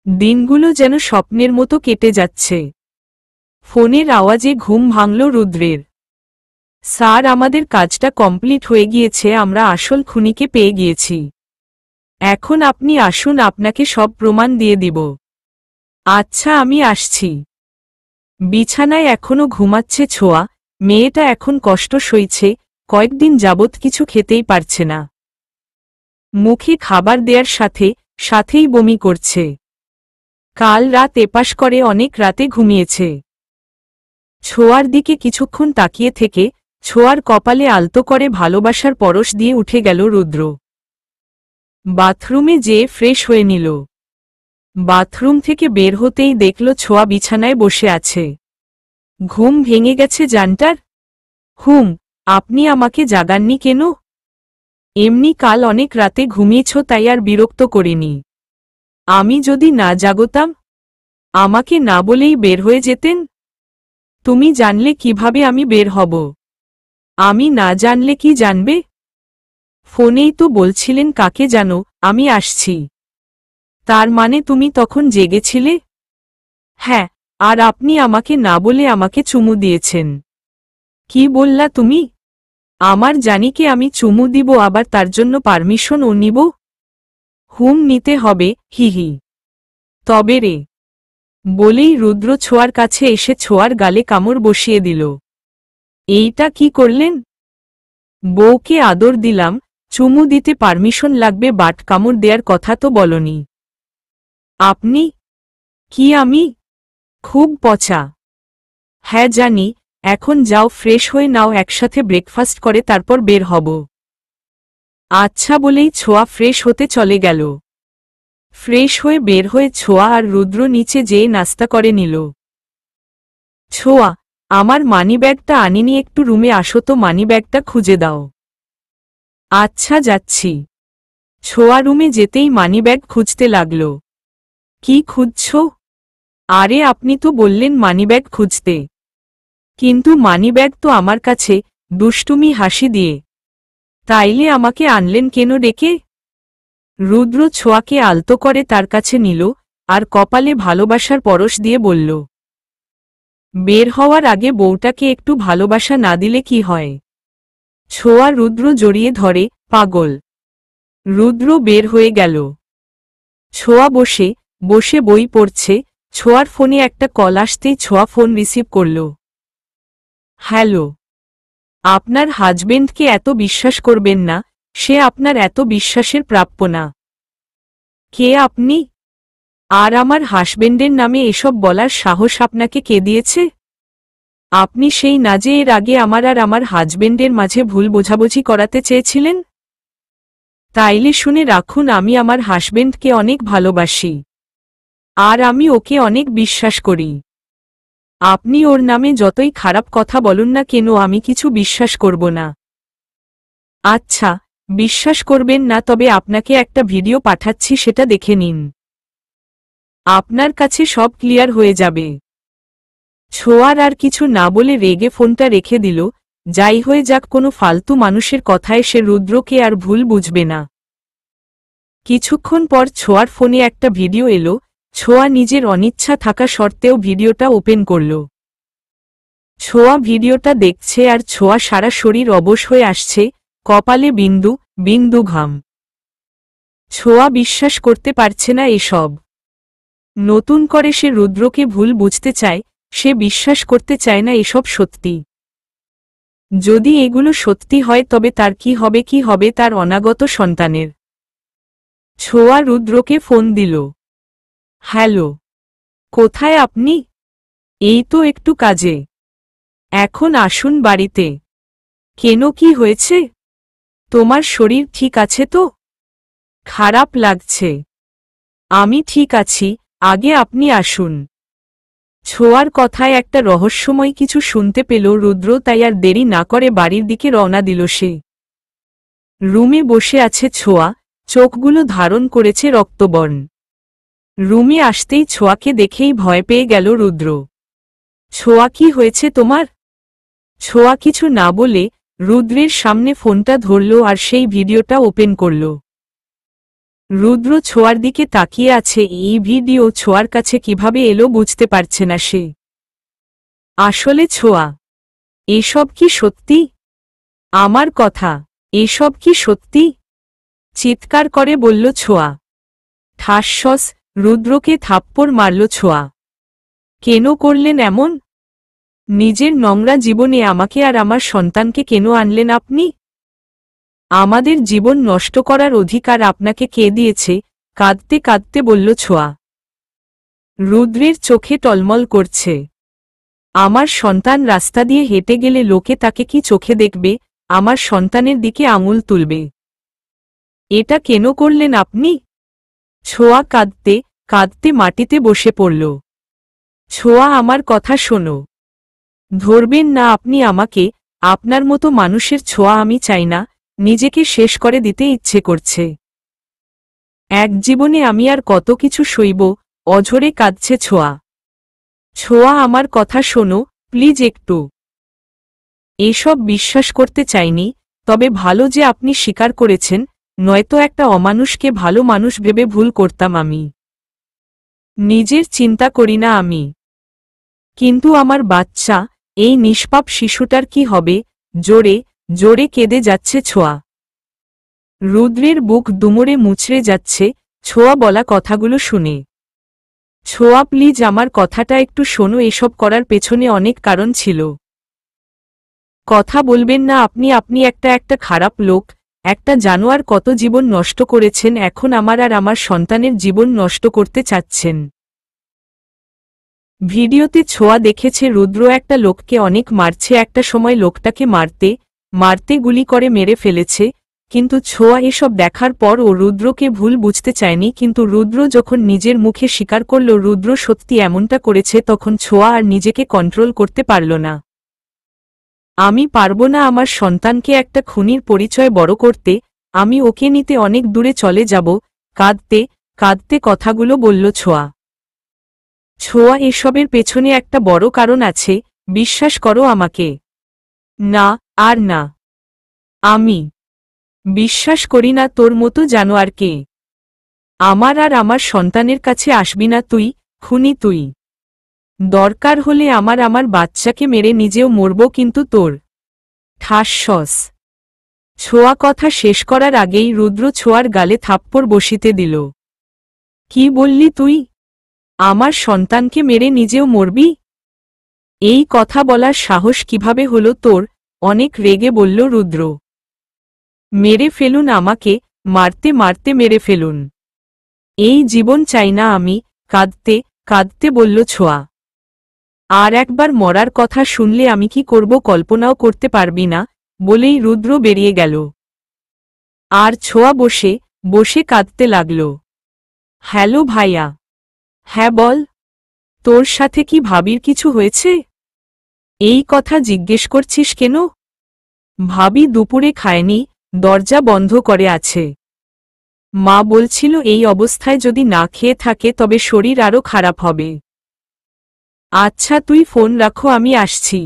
দিনগুলো যেন স্বপ্নের মতো কেটে যাচ্ছে। ফোনের আওয়াজে ঘুম ভাঙল রুদ্রের। স্যার, আমাদের কাজটা কমপ্লিট হয়ে গিয়েছে, আমরা আসল খুনিকে পেয়ে গিয়েছি। এখন আপনি আসুন, আপনাকে সব প্রমাণ দিয়ে দিব। আচ্ছা, আমি আসছি। বিছানায় এখনো ঘুমাচ্ছে ছোঁয়া। মেয়েটা এখন কষ্ট সইছে, কয়েকদিন যাবৎ কিছু খেতেই পারছে না। মুখে খাবার দেয়ার সাথে সাথেই বমি করছে। কাল রাত এপাশ করে অনেক রাতে ঘুমিয়েছে। ছোঁয়ার দিকে কিছুক্ষণ তাকিয়ে থেকে ছোঁয়ার কপালে আলতো করে ভালোবাসার পরশ দিয়ে উঠে গেল রুদ্র। বাথরুমে যেয়ে ফ্রেশ হয়ে নিল। বাথরুম থেকে বের হতেই দেখল ছোঁয়া বিছানায় বসে আছে। ঘুম ভেঙে গেছে জানটার? আপনি আমাকে জাগাননি কেন? এমনি কাল অনেক রাতে ঘুমিয়েছ, তাই আর বিরক্ত করিনি। আমি যদি না জাগতাম? আমাকে না বলেই বের হয়ে যেতেন? তুমি জানলে কিভাবে আমি বের হব? আমি না জানলে কি জানবে? ফোনেই তো বলছিলেন কাকে জানো, আমি আসছি। তার মানে তুমি তখন জেগেছিলে? হ্যাঁ, আর আপনি আমাকে না বলে আমাকে চুমু দিয়েছেন। কি বললা তুমি? আমার জানিকে আমি চুমু দিব, আবার তার জন্য পারমিশনও নিব? নিতে হবে, হি। তবে রে। বলেই রুদ্র ছোঁয়ার কাছে এসে ছোঁয়ার গালে কামড় বসিয়ে দিল। এইটা কি করলেন? বউকে আদর দিলাম, চুমু দিতে পারমিশন লাগবে, বাট কামড় দেয়ার কথা তো বলনি। আপনি? কি আমি? খুব পচা। হ্যাঁ জানি, এখন যাও ফ্রেশ হয়ে নাও, একসাথে ব্রেকফাস্ট করে তারপর বের হব। আচ্ছা বলেই ছোঁয়া ফ্রেশ হতে চলে গেল। ফ্রেশ হয়ে বের হয়ে ছোঁয়া আর রুদ্র নিচে যেয়ে নাস্তা করে নিল। ছোঁয়া, আমার মানিব্যাগটা আনিনি, একটু রুমে আসো তো, মানিব্যাগটা খুঁজে দাও। আচ্ছা যাচ্ছি। ছোঁয়া রুমে যেতেই মানিব্যাগ খুঁজতে লাগল। কি খুঁজছ? আরে আপনি তো বললেন মানিব্যাগ খুঁজতে। কিন্তু মানিব্যাগ তো আমার কাছে, দুষ্টুমি হাসি দিয়ে। তাইলে আমাকে আনলেন কেন ডেকে? রুদ্র ছোঁয়াকে আলতো করে তার কাছে নিল, আর কপালে ভালোবাসার পরশ দিয়ে বলল, বের হওয়ার আগে বউটাকে একটু ভালোবাসা না দিলে কি হয়? ছোঁয়া রুদ্র জড়িয়ে ধরে, পাগল। রুদ্র বের হয়ে গেল। ছোঁয়া বসে বসে বই পড়ছে। ছোঁয়ার ফোনে একটা কল আসতেই ছোঁয়া ফোন রিসিভ করল। হ্যালো। আপনার হাজবেন্ডকে এত বিশ্বাস করবেন না, সে আপনার এত বিশ্বাসের প্রাপ্য না। কে আপনি? আর আমার হাজবেন্ডের নামে এসব বলার সাহস আপনাকে কে দিয়েছে? আপনি সেই না যে এর আগে আমার আর আমার হাজবেন্ডের মাঝে ভুল বোঝাবুঝি করাতে চেয়েছিলেন? তাইলে শুনে রাখুন, আমি আমার হাজবেন্ডকে অনেক ভালোবাসি। আর আমি ওকে অনেক বিশ্বাস করি। আপনি ওর নামে যতই খারাপ কথা বলুন না কেন, আমি কিছু বিশ্বাস করব না। আচ্ছা, বিশ্বাস করবেন না, তবে আপনাকে একটা ভিডিও পাঠাচ্ছি, সেটা দেখে নিন। আপনার কাছে সব ক্লিয়ার হয়ে যাবে। ছোঁয়ার আর কিছু না বলে রেগে ফোনটা রেখে দিল। যাই হয়ে যাক, কোনো ফালতু মানুষের কথায় সে রুদ্রকে আর ভুল বুঝবে না। কিছুক্ষণ পর ছোঁয়ার ফোনে একটা ভিডিও এলো। ছোঁয়া নিজের অনিচ্ছা থাকা সত্ত্বেও ভিডিওটা ওপেন করল। ছোঁয়া ভিডিওটা দেখছে আর ছোঁয়া সারা শরীর অবশ হয়ে আসছে, কপালে বিন্দু বিন্দু ঘাম। ছোঁয়া বিশ্বাস করতে পারছে না এসব। নতুন করে সে রুদ্রকে ভুল বুঝতে চায়, সে বিশ্বাস করতে চায় না এসব সত্যি। যদি এগুলো সত্যি হয় তবে তার কি হবে তার অনাগত সন্তানের। ছোঁয়া রুদ্রকে ফোন দিল। হ্যালো। কোথায় আপনি? এই তো একটু কাজে। এখন আসুন বাড়িতে। কেন, কি হয়েছে? তোমার শরীর ঠিক আছে তো? খারাপ লাগছে। আমি ঠিক আছি, আগে আপনি আসুন। ছোঁয়ার কথায় একটা রহস্যময় কিছু শুনতে পেল রুদ্র, তাই আর দেরি না করে বাড়ির দিকে রওনা দিল সে। রুমে বসে আছে ছোঁয়া, চোখগুলো ধারণ করেছে রক্তবর্ণ। রুমে আসতেই ছোঁয়াকে দেখেই ভয় পেয়ে গেল রুদ্র। ছোঁয়া, কি হয়েছে তোমার? ছোঁয়া কিছু না বলে রুদ্রের সামনে ফোনটা ধরল আর সেই ভিডিওটা ওপেন করল। রুদ্র ছোঁয়ার দিকে তাকিয়ে আছে। এই ভিডিও ছোঁয়ার কাছে কিভাবে এলো বুঝতে পারছে না সে। আসলে ছোঁয়া, এসব কি সত্যি? আমার কথা, এসব কি সত্যি? চিৎকার করে বলল ছোঁয়া। ঠাসঠস, রুদ্রকে থাপ্পড় মারল ছোঁয়া। কেন করলেন এমন? নিজের নোংরা জীবনে আমাকে আর আমার সন্তানকে কেন আনলেন আপনি? আমাদের জীবন নষ্ট করার অধিকার আপনাকে কে দিয়েছে? কাঁদতে কাঁদতে বলল ছোঁয়া। রুদ্রের চোখে টলমল করছে। আমার সন্তান রাস্তা দিয়ে হেঁটে গেলে লোকে তাকে কি চোখে দেখবে? আমার সন্তানের দিকে আঙুল তুলবে। এটা কেন করলেন আপনি? ছোঁয়া কাঁদতে কাঁদতে মাটিতে বসে পড়ল। ছোঁয়া, আমার কথা শোনো। ধরবেন না আপনি আমাকে। আপনার মতো মানুষের ছোঁয়া আমি চাই না। নিজেকে শেষ করে দিতে ইচ্ছে করছে। এক জীবনে আমি আর কত কিছু সইব? অঝরে কাঁদছে ছোঁয়া। ছোঁয়া, আমার কথা শোনো প্লিজ একটু। এসব বিশ্বাস করতে চাইনি, তবে ভালো যে আপনি স্বীকার করেছেন, নয়তো একটা অমানুষকে ভালো মানুষ ভেবে ভুল করতাম আমি। নিজের চিন্তা করি না আমি। কিন্তু আমার বাচ্চা, এই নিষ্পাপ শিশুটার কি হবে? জোরে জোরে কেঁদে যাচ্ছে ছোঁয়া। রুদ্রের বুক দুমড়ে মুচড়ে যাচ্ছে ছোঁয়া বলা কথাগুলো শুনে। ছোঁয়া, প্লিজ আমার কথাটা একটু শোনো। এসব করার পেছনে অনেক কারণ ছিল। কথা বলবেন না আপনি? আপনি একটা খারাপ লোক, একটা জানোয়ার। কত জীবন নষ্ট করেছেন, এখন আমার আর আমার সন্তানের জীবন নষ্ট করতে চাচ্ছেন। ভিডিওতে ছোঁয়া দেখেছে রুদ্র একটা লোককে অনেক মারছে। একটা সময় লোকটাকে মারতে মারতে গুলি করে মেরে ফেলেছে। কিন্তু ছোঁয়া এসব দেখার পর ও রুদ্রকে ভুল বুঝতে চায়নি। কিন্তু রুদ্র যখন নিজের মুখে স্বীকার করল রুদ্র সত্যি এমনটা করেছে, তখন ছোঁয়া আর নিজেকে কন্ট্রোল করতে পারল না। আমি পারব না আমার সন্তানকে একটা খুনির পরিচয় বড় করতে। আমি ওকে নিতে অনেক দূরে চলে যাব। কাঁদতে কাঁদতে কথাগুলো বলল ছোঁয়া। ছোঁয়া, এসবের পেছনে একটা বড় কারণ আছে, বিশ্বাস করো আমাকে। না, আর না। আমি বিশ্বাস করি না তোর মতো জানোয়ারকে। আমার আর আমার সন্তানের কাছে আসবি না তুই, খুনি তুই। দরকার হলে আমার বাচ্চাকে মেরে নিজেও মরব, কিন্তু তোর। ঠাসঠস। ছোঁয়া কথা শেষ করার আগেই রুদ্র ছোঁয়ার গালে থাপ্পড় বসিতে দিল। কি বললি তুই? আমার সন্তানকে মেরে নিজেও মরবি? এই কথা বলার সাহস কিভাবে হলো তোর? অনেক রেগে বলল রুদ্র। মেরে ফেলুন আমাকে, মারতে মারতে মেরে ফেলুন। এই জীবন চাই না আমি, কাঁদতে কাঁদতে বলল ছোঁয়া। আর একবার মরার কথা শুনলে আমি কি করব কল্পনাও করতে পারবি না, বলেই রুদ্র বেরিয়ে গেল। আর ছোঁয়া বসে বসে কাঁদতে লাগল। হ্যালো ভাইয়া। হ্যাঁ বল, তোর সাথে কি ভাবির কিছু হয়েছে? এই কথা জিজ্ঞেস করছিস কেন? ভাবি দুপুরে খায়নি, দরজা বন্ধ করে আছে। মা বলছিল এই অবস্থায় যদি না খেয়ে থাকে তবে শরীর আরও খারাপ হবে। আচ্ছা তুই ফোন রাখো, আমি আসছি।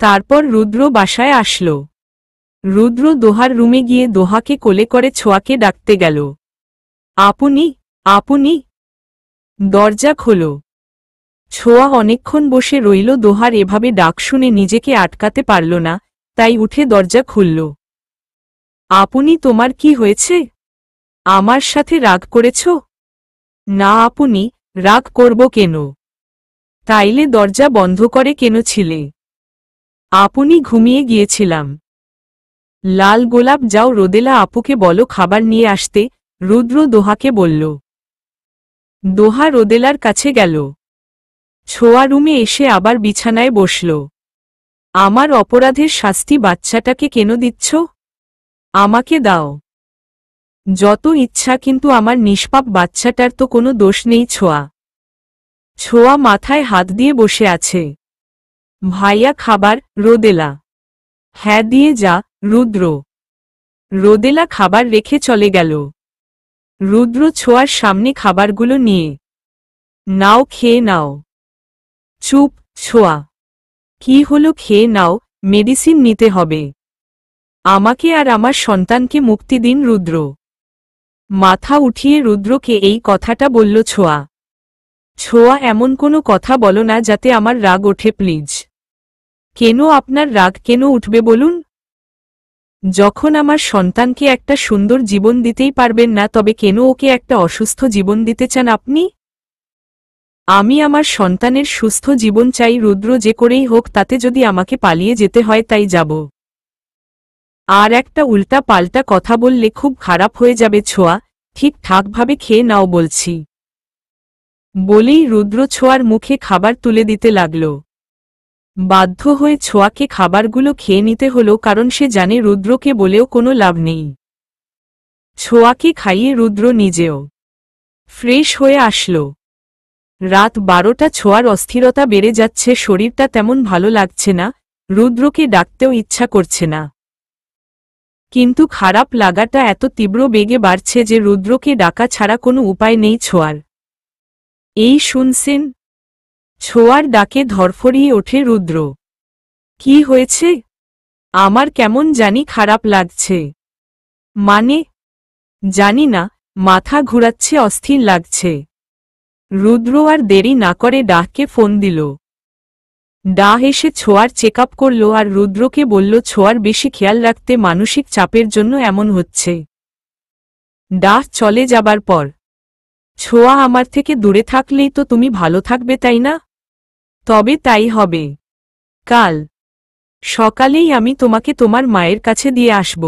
তারপর রুদ্র বাসায় আসল। রুদ্র দোহার রুমে গিয়ে দোহাকে কোলে করে ছোঁয়াকে ডাকতে গেল। আপনি আপনি দরজা খোলো। ছোঁয়া অনেকক্ষণ বসে রইল। দোহার এভাবে ডাক শুনে নিজেকে আটকাতে পারল না, তাই উঠে দরজা খুলল। আপনি, তোমার কি হয়েছে? আমার সাথে রাগ করেছ? না আপনি, রাগ করব কেন? তাইলে দরজা বন্ধ করে কেন ছিলে? আপনি, ঘুমিয়ে গিয়েছিলাম। লাল গোলাপ, যাও রোদেলা আপুকে বলো খাবার নিয়ে আসতে, রুদ্র দোহাকে বলল। দোহা রোদেলার কাছে গেল। ছোঁয়া রুমে এসে আবার বিছানায় বসল। আমার অপরাধের শাস্তি বাচ্চাটাকে কেন দিচ্ছ? আমাকে দাও। যত ইচ্ছা, কিন্তু আমার নিষ্পাপ বাচ্চাটার তো কোনো দোষ নেই। ছোঁয়া ছোঁয়া মাথায় হাত দিয়ে বসে আছে। ভাইয়া খাবার? রোদেলা। হ্যাঁ দিয়ে যা, রুদ্র। রোদেলা খাবার রেখে চলে গেল। রুদ্র ছোঁয়ার সামনে খাবারগুলো নিয়ে, নাও খেয়ে নাও। চুপ, ছোঁয়া। কি হলো? খেয়ে নাও, মেডিসিন নিতে হবে। আমাকে আর আমার সন্তানকে মুক্তি দিন রুদ্র। মাথা উঠিয়ে রুদ্রকে এই কথাটা বলল ছোঁয়া। ছোঁয়া, এমন কোনো কথা বলো না যাতে আমার রাগ ওঠে প্লিজ। কেন আপনার রাগ কেন উঠবে বলুন? যখন আমার সন্তানকে একটা সুন্দর জীবন দিতেই পারবেন না, তবে কেন ওকে একটা অসুস্থ জীবন দিতে চান আপনি? আমি আমার সন্তানের সুস্থ জীবন চাই রুদ্র, যে করেই হোক, তাতে যদি আমাকে পালিয়ে যেতে হয় তাই যাব। আর একটা উল্টা পাল্টা কথা বললে খুব খারাপ হয়ে যাবে ছোঁয়া, ঠিকঠাকভাবে খেয়ে নাও বলছি। বলেই রুদ্র ছোঁয়ার মুখে খাবার তুলে দিতে লাগল। বাধ্য হয়ে ছোঁয়াকে খাবারগুলো খেয়ে নিতে হলো, কারণ সে জানে রুদ্রকে বলেও কোনো লাভ নেই। ছোঁয়াকে খাইয়ে রুদ্র নিজেও ফ্রেশ হয়ে আসল। রাত 12টা, ছোঁয়ার অস্থিরতা বেড়ে যাচ্ছে, শরীরটা তেমন ভালো লাগছে না, রুদ্রকে ডাকতেও ইচ্ছা করছে না। কিন্তু খারাপ লাগাটা এত তীব্র বেগে বাড়ছে যে রুদ্রকে ডাকা ছাড়া কোনো উপায় নেই ছোঁয়ার। এই শুনছেন? ছোঁয়ার ডাকে ধরফরিয়ে ওঠে রুদ্র। কি হয়েছে? আমার কেমন জানি খারাপ লাগছে। মানে? জানি না, মাথা ঘুরাচ্ছে, অস্থির লাগছে। রুদ্র আর দেরি না করে ডাহকে ফোন দিল। ডাহ এসে ছোঁয়ার চেক আপ করল আর রুদ্রকে বলল ছোঁয়ার বেশি খেয়াল রাখতে, মানসিক চাপের জন্য এমন হচ্ছে। ডাহ চলে যাবার পর, ছোঁয়া, আমার থেকে দূরে থাকলেই তো তুমি ভালো থাকবে তাই না? তবে তাই হবে। কাল সকালেই আমি তোমাকে তোমার মায়ের কাছে দিয়ে আসব।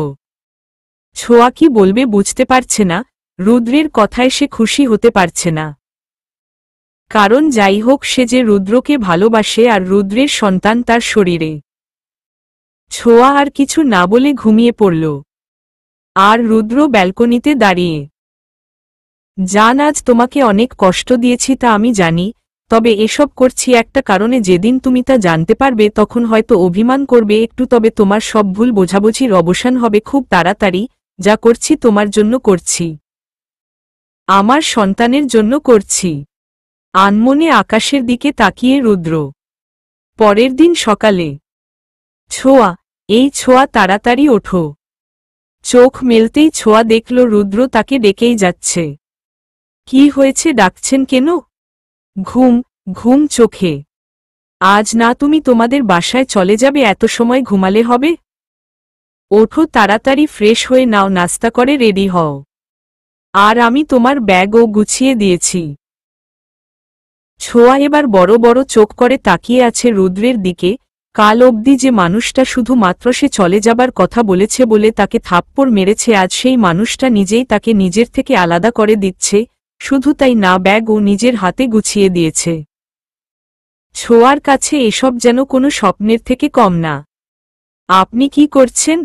ছোঁয়া কি বলবে বুঝতে পারছে না, রুদ্রের কথায় সে খুশি হতে পারছে না। কারণ যাই হোক, সে যে রুদ্রকে ভালোবাসে আর রুদ্রের সন্তান তার শরীরে। ছোঁয়া আর কিছু না বলে ঘুমিয়ে পড়ল। আর রুদ্র ব্যালকনিতে দাঁড়িয়ে, জান, আজ তোমাকে অনেক কষ্ট দিয়েছি তা আমি জানি, তবে এসব করছি একটা কারণে, যেদিন তুমি তা জানতে পারবে তখন হয়তো অভিমান করবে একটু, তবে তোমার সব ভুল বোঝাবুঝির অবসান হবে খুব তাড়াতাড়ি। যা করছি তোমার জন্য করছি, আমার সন্তানের জন্য করছি। আনমনে আকাশের দিকে তাকিয়ে রুদ্র। পরের দিন সকালে, ছোঁয়া, এই ছোঁয়া, তাড়াতাড়ি ওঠো। চোখ মেলতেই ছোঁয়া দেখল রুদ্র তাকে ডেকেই যাচ্ছে। কি হয়েছে, ডাকছেন কেন? ঘুম ঘুম চোখে। আজ না তুমি তোমাদের বাসায় চলে যাবে, এত সময় ঘুমালে হবে? ওঠো তাড়াতাড়ি, ফ্রেশ হয়ে নাও, নাস্তা করে রেডি হও। আর আমি তোমার ব্যাগও গুছিয়ে দিয়েছি। ছোঁয়া এবার বড় বড় চোখ করে তাকিয়ে আছে রুদ্রের দিকে। কাল অবধি যে মানুষটা শুধুমাত্র সে চলে যাবার কথা বলেছে বলে তাকে থাপ্পড় মেরেছে, আজ সেই মানুষটা নিজেই তাকে নিজের থেকে আলাদা করে দিচ্ছে। শুধু তাই না, ব্যাগও নিজের হাতে গুছিয়ে দিয়েছে। ছোঁয়ার কাছে এসব যেন কোনো স্বপ্নের থেকে কম না। আপনি কি করছেন?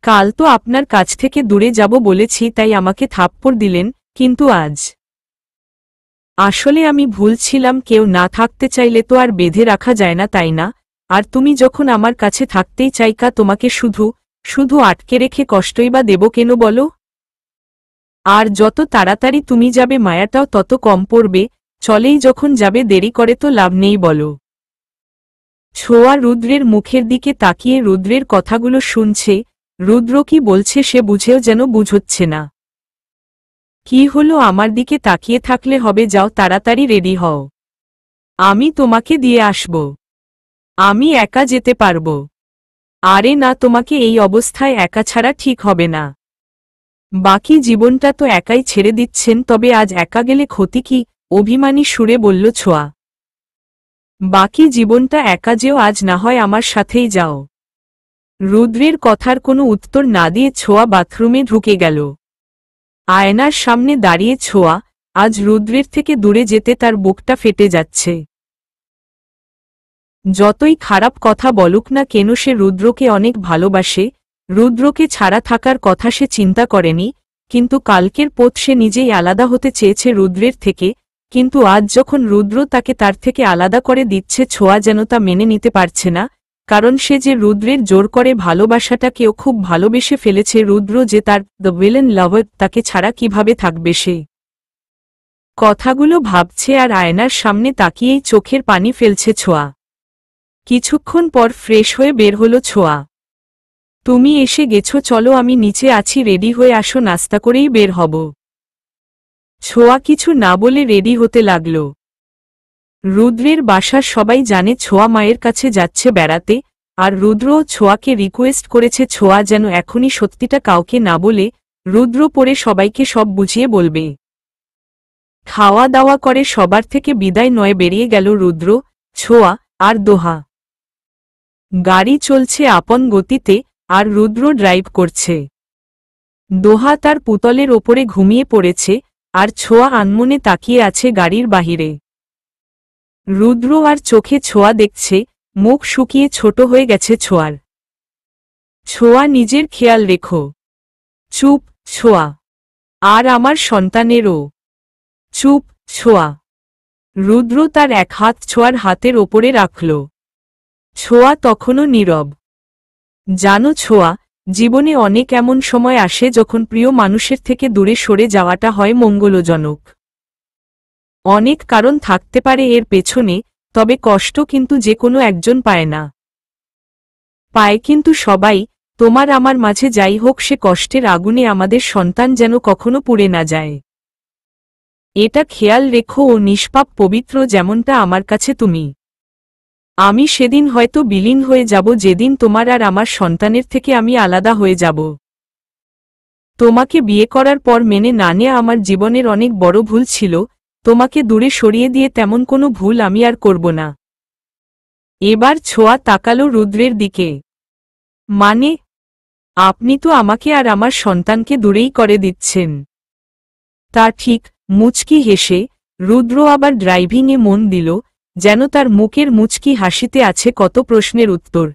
কাল তো আপনার কাছ থেকে দূরে যাব বলেছি, তাই আমাকে থাপ্পড় দিলেন, কিন্তু আজ আসলে আমি ভুল ছিলাম। কেউ না থাকতে চাইলে তো আর বেঁধে রাখা যায় না, তাই না? আর তুমি যখন আমার কাছে থাকতেই চাইকা, তোমাকে শুধু শুধু আটকে রেখে কষ্টই বা দেব কেন বলো? আর যত তাড়াতাড়ি তুমি যাবে মায়াটাও তত কম পড়বে। চলেই যখন যাবে, দেরি করে তো লাভ নেই বলো। ছোঁয়া রুদ্রের মুখের দিকে তাকিয়ে রুদ্রের কথাগুলো শুনছে। রুদ্র কি বলছে সে বুঝেও যেন বুঝচ্ছে না। কি হলো, আমার দিকে তাকিয়ে থাকলে হবে? যাও তাড়াতাড়ি রেডি হও, আমি তোমাকে দিয়ে আসব। আমি একা যেতে পারব। আরে না, তোমাকে এই অবস্থায় একা ছাড়া ঠিক হবে না। বাকি জীবনটা তো একাই ছেড়ে দিচ্ছেন, তবে আজ একা গেলে ক্ষতি কি? অভিমানী সুরে বলল ছোঁয়া। বাকি জীবনটা একা যেও, আজ না হয় আমার সাথেই যাও। রুদ্রের কথার কোনো উত্তর না দিয়ে ছোঁয়া বাথরুমে ঢুকে গেল। আয়নার সামনে দাঁড়িয়ে ছোঁয়া, আজ রুদ্রের থেকে দূরে যেতে তার বুকটা ফেটে যাচ্ছে। যতই খারাপ কথা বলুক না কেন, সে রুদ্রকে অনেক ভালোবাসে। রুদ্রকে ছাড়া থাকার কথা সে চিন্তা করেনি, কিন্তু কালকের পথ সে নিজেই আলাদা হতে চেয়েছে রুদ্রের থেকে। কিন্তু আজ যখন রুদ্র তাকে তার থেকে আলাদা করে দিচ্ছে, ছোঁয়া যেন তা মেনে নিতে পারছে না। কারণ সে যে রুদ্রের জোর করে ভালোবাসাটাকেও খুব ভালোবেসে ফেলেছে। রুদ্র যে তার দ্য ভিলেন লাভার, তাকে ছাড়া কিভাবে থাকবে সে? কথাগুলো ভাবছে আর আয়নার সামনে তাকিয়েই চোখের পানি ফেলছে ছোঁয়া। কিছুক্ষণ পর ফ্রেশ হয়ে বের হলো ছোঁয়া। তুমি এসে গেছো, চলো আমি নিচে আছি, রেডি হয়ে আসো, নাস্তা করেই বের হব। ছোঁয়া কিছু না বলে রেডি হতে লাগল। রুদ্রের বাসার সবাই জানে ছোঁয়া মায়ের কাছে যাচ্ছে বেড়াতে, আর রুদ্রও ছোঁয়াকে রিকোয়েস্ট করেছে ছোঁয়া যেন এখনই সত্যিটা কাউকে না বলে, রুদ্র পরে সবাইকে সব বুঝিয়ে বলবে। খাওয়া দাওয়া করে সবার থেকে বিদায় নয় বেরিয়ে গেল রুদ্র, ছোঁয়া আর দোহা। গাড়ি চলছে আপন গতিতে, আর রুদ্র ড্রাইভ করছে। দোহা তার পুতলের ওপরে ঘুমিয়ে পড়েছে, আর ছোঁয়া আনমনে তাকিয়ে আছে গাড়ির বাহিরে। রুদ্র আর চোখে ছোঁয়া দেখছে, মুখ শুকিয়ে ছোট হয়ে গেছে ছোঁয়ার। ছোঁয়া নিজের খেয়াল রেখো। চুপ ছোঁয়া, আর আমার সন্তানেরও। চুপ ছোঁয়া। রুদ্র তার এক হাত ছোঁয়ার হাতের ওপরে রাখল। ছোঁয়া তখনও নীরব। জানো ছোঁয়া, জীবনে অনেক এমন সময় আসে যখন প্রিয় মানুষের থেকে দূরে সরে যাওয়াটা হয় মঙ্গলজনক। অনেক কারণ থাকতে পারে এর পেছনে, তবে কষ্ট কিন্তু যে কোনো একজন পায় না। পায় কিন্তু সবাই। তোমার আমার মাঝে যাই হোক, সে কষ্টের আগুনে আমাদের সন্তান যেন কখনো পুড়ে না যায়। এটা খেয়াল রেখো, ও নিষ্পাপ পবিত্র যেমনটা আমার কাছে তুমি। আমি সেদিন হয়তো বিলীন হয়ে যাব, যেদিন তোমার আর আমার সন্তানের থেকে আমি আলাদা হয়ে যাব। তোমাকে বিয়ে করার পর মেনে না নেয়া আমার জীবনের অনেক বড় ভুল ছিল, তোমাকে দূরে সরিয়ে দিয়ে তেমন কোনো ভুল আমি আর করব না। এবার ছোঁয়া তাকালো রুদ্রের দিকে। মানে, আপনি তো আমাকে আর আমার সন্তানকে দূরেই করে দিচ্ছেন। তা ঠিক, মুচকি হেসে রুদ্র আবার ড্রাইভিংয়ে মন দিল, যেন তার মুখের মুচকি হাসিতে আছে কত প্রশ্নের উত্তর।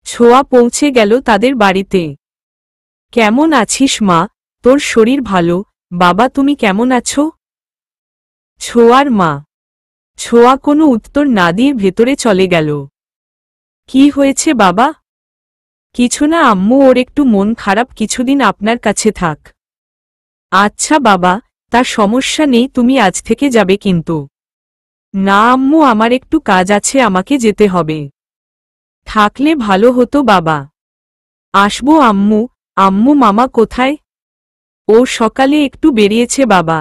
ছোঁয়া পৌঁছে গেল তাদের বাড়িতে। কেমন আছিস মা? তোর শরীর ভালো? বাবা তুমি কেমন আছো? ছোঁয়ার মা। ছোঁয়া কোনো উত্তর না দিয়ে ভেতরে চলে গেল। কি হয়েছে বাবা? কিছু না আম্মু, ওর একটু মন খারাপ, কিছুদিন আপনার কাছে থাক। আচ্ছা বাবা, তা সমস্যা নেই, তুমি আজ থেকে যাবে কিন্তু। না আম্মু, আমার একটু কাজ আছে, আমাকে যেতে হবে। থাকলে ভালো হতো বাবা। আসবো আম্মু। আম্মু মামা কোথায়? ও সকালে একটু বেরিয়েছে বাবা।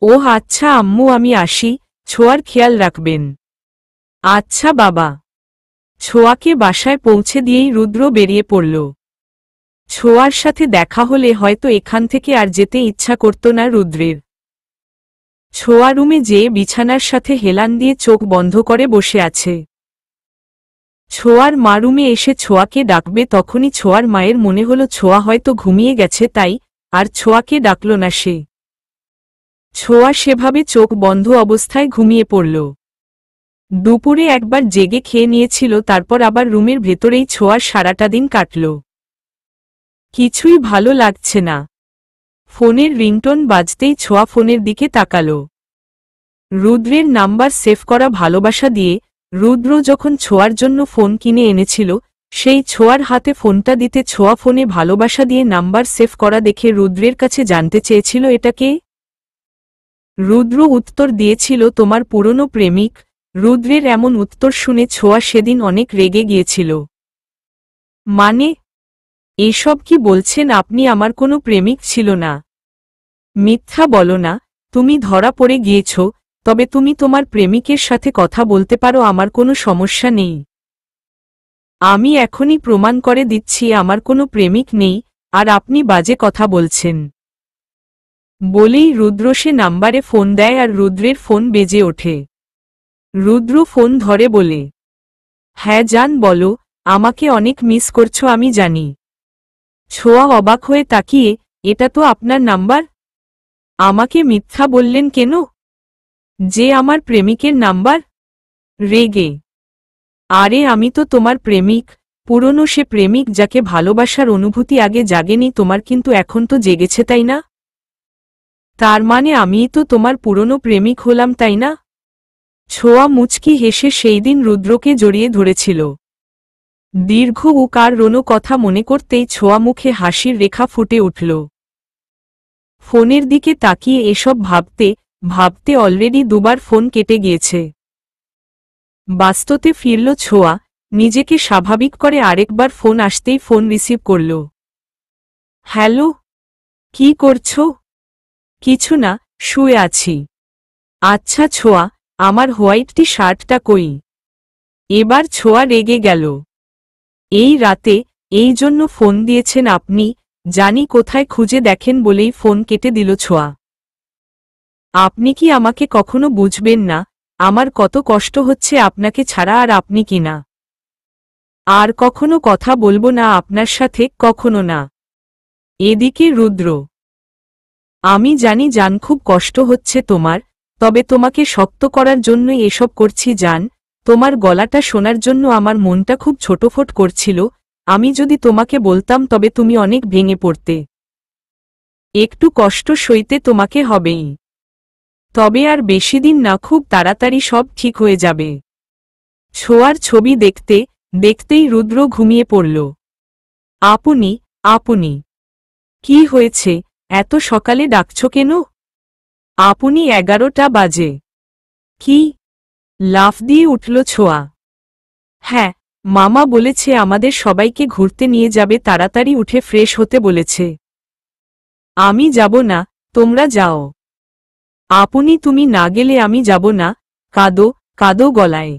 ও আচ্ছা আম্মু, আমি আসি, ছোঁয়ার খেয়াল রাখবেন। আচ্ছা বাবা। ছোঁয়াকে বাসায় পৌঁছে দিয়েই রুদ্র বেরিয়ে পড়ল। ছোঁয়ার সাথে দেখা হলে হয়তো এখান থেকে আর যেতে ইচ্ছা করত না রুদ্রের। ছোঁয়া রুমে যেয়ে বিছানার সাথে হেলান দিয়ে চোখ বন্ধ করে বসে আছে। ছোঁয়ার মা রুমে এসে ছোঁয়াকে ডাকবে, তখনই ছোঁয়ার মায়ের মনে হলো ছোঁয়া হয়তো ঘুমিয়ে গেছে, তাই আর ছোঁয়াকে ডাকল না সে। ছোঁয়া সেভাবে চোখ বন্ধ অবস্থায় ঘুমিয়ে পড়ল। দুপুরে একবার জেগে খেয়ে নিয়েছিল, তারপর আবার রুমের ভেতরেই ছোঁয়ার সারাটা দিন কাটল। কিছুই ভালো লাগছে না। ফোনের রিংটোন বাজতেই ছোঁয়া ফোনের দিকে তাকাল। রুদ্রের নাম্বার সেভ করা। ভালোবাসা দিয়ে রুদ্র যখন ছোঁয়ার জন্য ফোন কিনে এনেছিল, সেই ছোঁয়ার হাতে ফোনটা দিতে ছোঁয়া ফোনে ভালোবাসা দিয়ে নাম্বার সেভ করা দেখে রুদ্রের কাছে জানতে চেয়েছিল এটা কে। রুদ্র উত্তর দিয়েছিল তোমার পুরনো প্রেমিক। রুদ্রের এমন উত্তর শুনে ছোঁয়া সেদিন অনেক রেগে গিয়েছিল। মানে, এসব কি বলছেন আপনি? আমার কোনো প্রেমিক ছিল না। মিথ্যা বলো না, তুমি ধরা পড়ে গিয়েছ, তবে তুমি তোমার প্রেমিকের সাথে কথা বলতে পারো, আমার কোনো সমস্যা নেই। আমি এখনই প্রমাণ করে দিচ্ছি আমার কোনো প্রেমিক নেই, আর আপনি বাজে কথা বলছেন। বলেই রুদ্র সে নাম্বারে ফোন দেয়, আর রুদ্রের ফোন বেজে ওঠে। রুদ্র ফোন ধরে বলে, হ্যাঁ জান বলো, আমাকে অনেক মিস করছো আমি জানি। ছোঁয়া অবাক হয়ে তাকিয়ে, এটা তো আপনার নাম্বার। আমাকে মিথ্যা বললেন কেন? যে আমার প্রেমিকের নাম্বার? রেগে, আরে আমি তো তোমার প্রেমিক, পুরনো সে প্রেমিক যাকে ভালোবাসার অনুভূতি আগে জাগেনি তোমার, কিন্তু এখন তো জেগেছে তাই না? তার মানে আমিই তো তোমার পুরনো প্রেমিক হলাম তাই না? ছোঁয়া মুচকি হেসে সেই দিন রুদ্রকে জড়িয়ে ধরেছিল। দীর্ঘ ও কার রোনো কথা মনে করতেই ছোঁয়া মুখে হাসির রেখা ফুটে উঠল। ফোনের দিকে তাকিয়ে এসব ভাবতে ভাবতে অলরেডি দুবার ফোন কেটে গিয়েছে। বাস্ততে ফিরল ছোঁয়া, নিজেকে স্বাভাবিক করে আরেকবার ফোন আসতেই ফোন রিসিভ করল। হ্যালো, কি করছো? কিছু না, শুয়ে আছি। আচ্ছা ছোঁয়া, আমার হোয়াইট টি শার্টটা কই? এবার ছোঁয়া রেগে গেল। এই রাতে, এই জন্য ফোন দিয়েছেন আপনি? জানি কোথায় খুঁজে দেখেন বলেই ফোন কেটে দিল ছোঁয়া। আপনি কি আমাকে কখনো বুঝবেন না? আমার কত কষ্ট হচ্ছে আপনাকে ছাড়া, আর আপনি কি না? আর কখনো কথা বলবো না আপনার সাথে, কখনো না। এদিকে রুদ্র, আমি জানি জান খুব কষ্ট হচ্ছে তোমার, তবে তোমাকে শক্ত করার জন্যই এসব করছি জান। তোমার গলাটা শোনার জন্য আমার মনটা খুব ছোটফোট করছিল। আমি যদি তোমাকে বলতাম তবে তুমি অনেক ভেঙে পড়তে। একটু কষ্ট সইতে তোমাকে হবেই। তবে আর বেশি দিন না, খুব তাড়াতাড়ি সব ঠিক হয়ে যাবে। ছোঁয়ার ছবি দেখতে দেখতেই রুদ্র ঘুমিয়ে পড়ল। আপনি আপনি কি হয়েছে, এত সকালে ডাকছ কেন? আপনি 11টা বাজে। কি? লাফ দিয়ে উঠল ছোঁয়া। হ্যাঁ, মামা বলেছে আমাদের সবাইকে ঘুরতে নিয়ে যাবে, তাড়াতাড়ি উঠে ফ্রেশ হতে বলেছে। আমি যাব না, তোমরা যাও। আপনি তুমি না গেলে আমি যাব না, কাঁদো কাঁদো গলায়।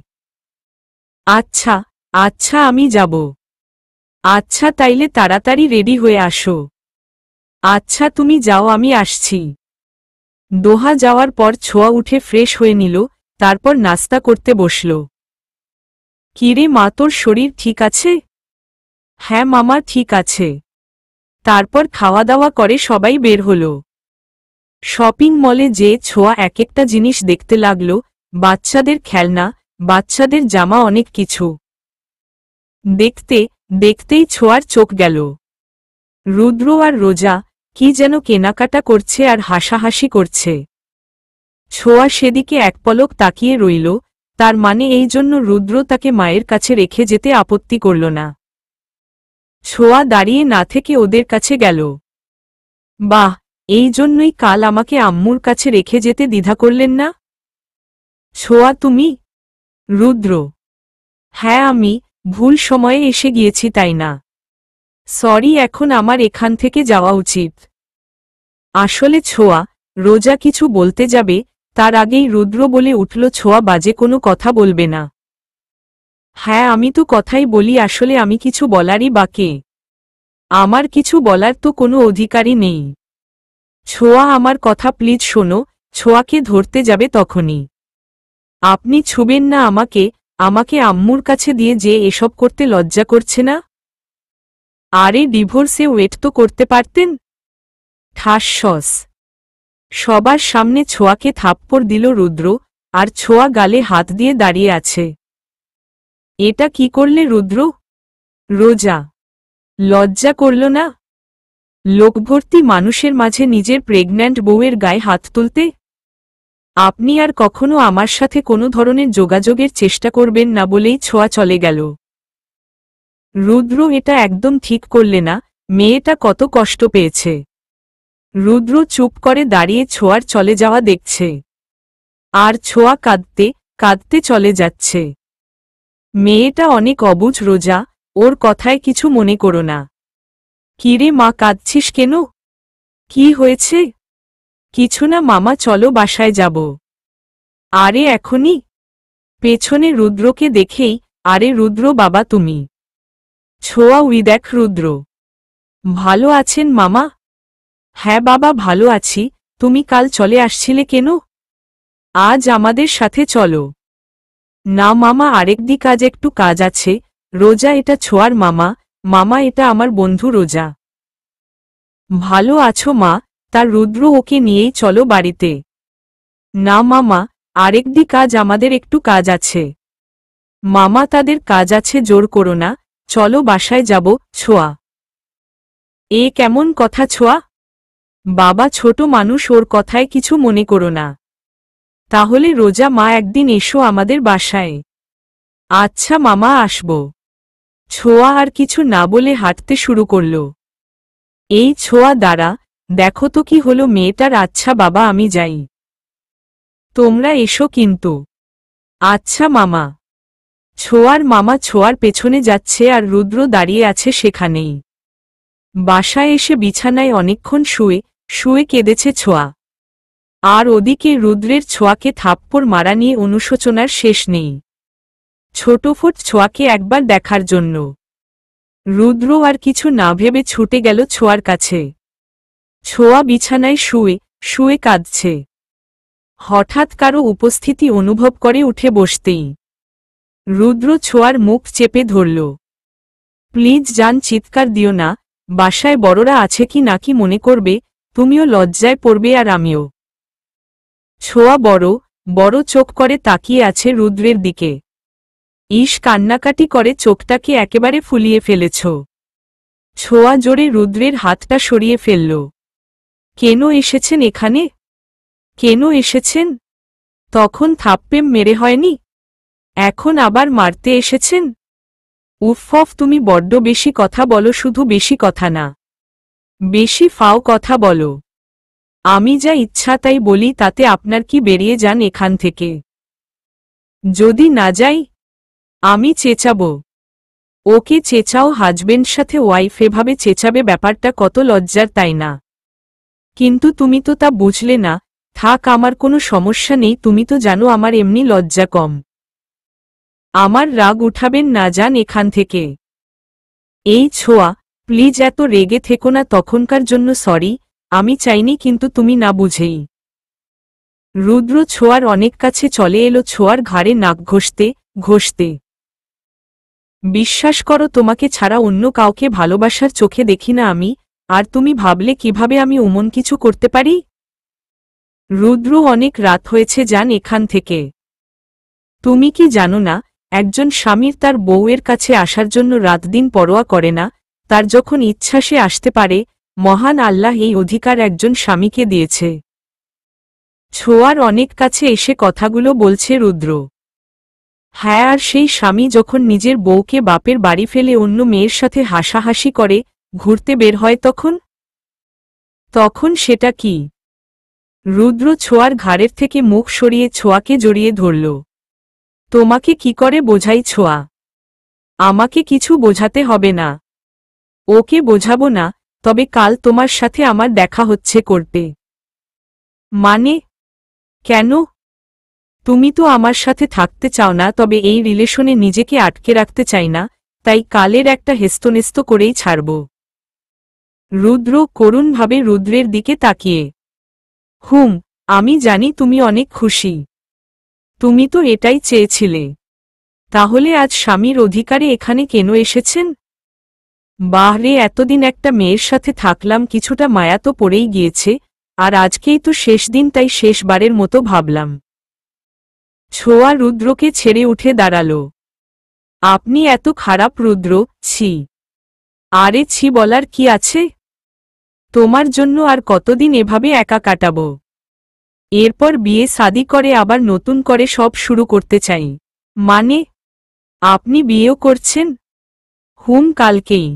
আচ্ছা আচ্ছা আমি যাব। আচ্ছা তাইলে তাড়াতাড়ি রেডি হয়ে আসো। আচ্ছা তুমি যাও, আমি আসছি। দোহা যাওয়ার পর ছোঁয়া উঠে ফ্রেশ হয়ে নিল, তারপর নাস্তা করতে বসল। কিরে মা, তোর শরীর ঠিক আছে? হ্যাঁ মামা, ঠিক আছে। তারপর খাওয়া দাওয়া করে সবাই বের হল। শপিং মলে যে ছোঁয়া এক একটা জিনিস দেখতে লাগল, বাচ্চাদের খেলনা, বাচ্চাদের জামা, অনেক কিছু। দেখতে দেখতেই ছোঁয়ার চোখ গেল। রুদ্র আর রোজা কি যেন কেনাকাটা করছে আর হাসাহাসি করছে। ছোঁয়া সেদিকে এক পলক তাকিয়ে রইল, তার মানে এই জন্য রুদ্র তাকে মায়ের কাছে রেখে যেতে আপত্তি করল না। ছোঁয়া দাঁড়িয়ে না থেকে ওদের কাছে গেল। বাহ, এই জন্যই কাল আমাকে আম্মুর কাছে রেখে যেতে দ্বিধা করলেন না? ছোঁয়া তুমি? রুদ্র, হ্যাঁ আমি ভুল সময়ে এসে গিয়েছি তাই না? সরি, এখন আমার এখান থেকে যাওয়া উচিত। আসলে ছোঁয়া, রোজা কিছু বলতে যাবে, তার আগেই রুদ্র বলে উঠল, ছোঁয়া বাজে কোনো কথা বলবে না। হ্যাঁ আমি তো কথাই বলি, আসলে আমি কিছু বলারই বাকে। আমার কিছু বলার তো কোনো অধিকারই নেই। ছোঁয়া আমার কথা প্লিজ শোনো। ছোঁয়াকে ধরতে যাবে তখনই, আপনি ছুবেন না আমাকে। আমাকে আম্মুর কাছে দিয়ে যে এসব করতে লজ্জা করছে না? আরে ডিভোর্সে ওয়েট তো করতে পারতেন। ঠাসস। সবার সামনে ছোঁয়াকে থাপ্পড় দিল রুদ্র, আর ছোঁয়া গালে হাত দিয়ে দাঁড়িয়ে আছে। এটা কি করলে রুদ্র? রোজা, লজ্জা করল না? লোকভর্তি মানুষের মাঝে নিজের প্রেগন্যান্ট বউয়ের গায়ে হাত তুলতে? আপনি আর কখনো আমার সাথে কোনো ধরনের যোগাযোগের চেষ্টা করবেন না বলেই ছোঁয়া চলে গেল। রুদ্র, এটা একদম ঠিক করলে না, মেয়েটা কত কষ্ট পেয়েছে। রুদ্র চুপ করে দাঁড়িয়ে ছোঁয়ার চলে যাওয়া দেখছে। আর ছোঁয়া কাঁদতে কাঁদতে চলে যাচ্ছে। মেয়েটা অনেক অবুঝ রোজা, ওর কথায় কিছু মনে করো না। কিরে মা, কাঁদছিস কেন? কি হয়েছে? কিছু না মামা, চলো বাসায় যাব। আরে এখনই? পেছনে রুদ্রকে দেখেই, আরে রুদ্র বাবা তুমি। ছোঁয়া, উই দেখ রুদ্র। ভালো আছেন মামা? হ্যাঁ বাবা ভালো আছি। তুমি কাল চলে আসছিলে কেন? আজ আমাদের সাথে চলো। না মামা, আরেকদিক আজ একটু কাজ আছে। রোজা এটা ছোঁয়ার মামা, মামা এটা আমার বন্ধু রোজা। ভালো আছো মা? তার রুদ্র, ওকে নিয়েই চলো বাড়িতে। না মামা, আরেকদিক আজ আমাদের একটু কাজ আছে। মামা তাদের কাজ আছে, জোর করো না, চলো বাসায় যাব। ছোঁয়া, এ কেমন কথা ছোঁয়া? বাবা ছোট মানুষ, ওর কথায় কিছু মনে করো না। তাহলে রোজা মা, একদিন এসো আমাদের বাসায়। আচ্ছা মামা, আসব। ছোঁয়া আর কিছু না বলে হাঁটতে শুরু করল। এই ছোঁয়া দাঁড়া, দেখো তো কি হলো মেয়েটার। আচ্ছা বাবা আমি যাই, তোমরা এসো কিন্তু। আচ্ছা মামা। ছোঁয়ার মামা ছোঁয়ার পেছনে যাচ্ছে আর রুদ্র দাঁড়িয়ে আছে সেখানেই। বাসায় এসে বিছানায় অনেকক্ষণ শুয়ে শুয়ে কেঁদেছে ছোঁয়া। আর ওদিকে রুদ্রের ছোঁয়াকে থাপ্পড় মারা নিয়ে অনুশোচনার শেষ নেই। ছোটফোট ছোঁয়াকে একবার দেখার জন্য রুদ্র আর কিছু না ভেবে ছুটে গেল ছোঁয়ার কাছে। ছোঁয়া বিছানায় শুয়ে শুয়ে কাঁদছে। হঠাৎ কারো উপস্থিতি অনুভব করে উঠে বসতেই রুদ্র ছোঁয়ার মুখ চেপে ধরল। প্লিজ জান, চিৎকার দিও না, বাসায় বড়রা আছে কি নাকি মনে করবে, তুমিও লজ্জায় পড়বে আর আমিও। ছোঁয়া বড় বড় চোখ করে তাকিয়ে আছে রুদ্রের দিকে। ইস, কান্নাকাটি করে চোখটাকে একেবারে ফুলিয়ে ফেলেছ। ছোঁয়া জোরে রুদ্রের হাতটা সরিয়ে ফেলল। কেন এসেছেন এখানে? কেন এসেছেন? তখন থাপ্পড় মেরে হয়নি, এখন আবার মারতে এসেছেন? উফ, তুমি বড্ড বেশি কথা বলো, শুধু বেশি কথা না, বেশি ফাও কথা বলো। আমি যা ইচ্ছা তাই বলি, তাতে আপনার কি? বেরিয়ে যান এখান থেকে। যদি না যাই আমি চেঁচাবো। ওকে চেঁচাও, হাজবেন্ড সাথে ওয়াইফ এভাবে চেঁচাবে, ব্যাপারটা কত লজ্জার, তাই না? কিন্তু তুমি তো তা বুঝলে না। থাক, আমার কোনো সমস্যা নেই, তুমি তো জানো আমার এমনি লজ্জা কম। আমার রাগ উঠাবেন না, যান এখান থেকে। এই ছোঁয়া, প্লিজ এত রেগে থেকো না, তখনকার জন্য সরি, আমি চাইনি, কিন্তু তুমি না বুঝেই। রুদ্র ছোঁয়ার অনেক কাছে চলে এলো, ছোঁয়ার ঘাড়ে নাক ঘষতে ঘষতে। বিশ্বাস করো, তোমাকে ছাড়া অন্য কাউকে ভালোবাসার চোখে দেখি না আমি, আর তুমি ভাবলে কিভাবে আমি অমন কিছু করতে পারি? রুদ্র, অনেক রাত হয়েছে, যান এখান থেকে। তুমি কি জানো না, একজন স্বামীর তার বউয়ের কাছে আসার জন্য রাত দিন পরোয়া করে না, তার যখন ইচ্ছা সে আসতে পারে। মহান আল্লাহ এই অধিকার একজন স্বামীকে দিয়েছে। ছোঁয়ার অনেক কাছে এসে কথাগুলো বলছে রুদ্র। হ্যাঁ, আর সেই স্বামী যখন নিজের বউকে বাপের বাড়ি ফেলে অন্য মেয়ের সাথে হাসাহাসি করে ঘুরতে বের হয়, তখন সেটা কি? রুদ্র ছোঁয়ার ঘাড়ের থেকে মুখ সরিয়ে ছোঁয়াকে জড়িয়ে ধরল। তোমাকে কি করে বোঝাই ছোঁয়া? আমাকে কিছু বোঝাতে হবে না। ওকে বোঝাবো না, তবে কাল তোমার সাথে আমার দেখা হচ্ছে করতে। মানে? কেন? তুমি তো আমার সাথে থাকতে চাও না, তবে এই রিলেশনে নিজেকে আটকে রাখতে চাই না, তাই কালের একটা হেস্তনেস্ত করেই ছাড়ব। রুদ্র করুণভাবে রুদ্রের দিকে তাকিয়ে। আমি জানি তুমি অনেক খুশি। তুমি তো এটাই চেয়েছিলে। তাহলে আজ স্বামীর অধিকারে এখানে কেন এসেছেন? বাহরে, এতদিন একটা মেয়ের সাথে থাকলাম, কিছুটা মায়া তো পড়েই গিয়েছে, আর আজকেই তো শেষ দিন, তাই শেষবারের মতো ভাবলাম। ছোঁয়া রুদ্রকে ছেড়ে উঠে দাঁড়াল। আপনি এত খারাপ রুদ্র, ছি। আরে ছি বলার কি আছে? তোমার জন্য আর কতদিন এভাবে একা কাটাব? এরপর বিয়ে শাদী করে আবার নতুন করে সব শুরু করতে চাই। মানে? আপনি বিয়েও করছেন? কালকেই।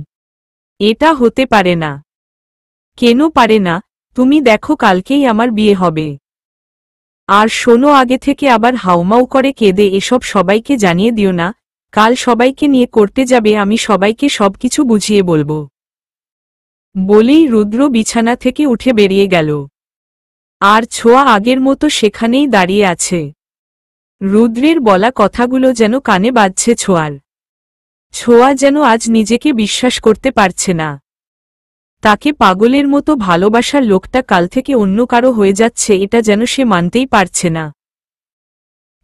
এটা হতে পারে না। কেন পারে না? তুমি দেখো, কালকেই আমার বিয়ে হবে। আর শোনো, আগে থেকে আবার হাউমাউ করে কেঁদে এসব সবাইকে জানিয়ে দিও না, কাল সবাইকে নিয়ে করতে যাবে, আমি সবাইকে সবকিছু বুঝিয়ে বলবো। বলেই রুদ্র বিছানা থেকে উঠে বেরিয়ে গেল। আর ছোঁয়া আগের মতো সেখানেই দাঁড়িয়ে আছে। রুদ্রের বলা কথাগুলো যেন কানে বাজছে ছোঁয়ার। ছোঁয়া যেন আজ নিজেকে বিশ্বাস করতে পারছে না। তাকে পাগলের মতো ভালোবাসার লোকটা কাল থেকে অন্য কারো হয়ে যাচ্ছে, এটা যেন সে মানতেই পারছে না।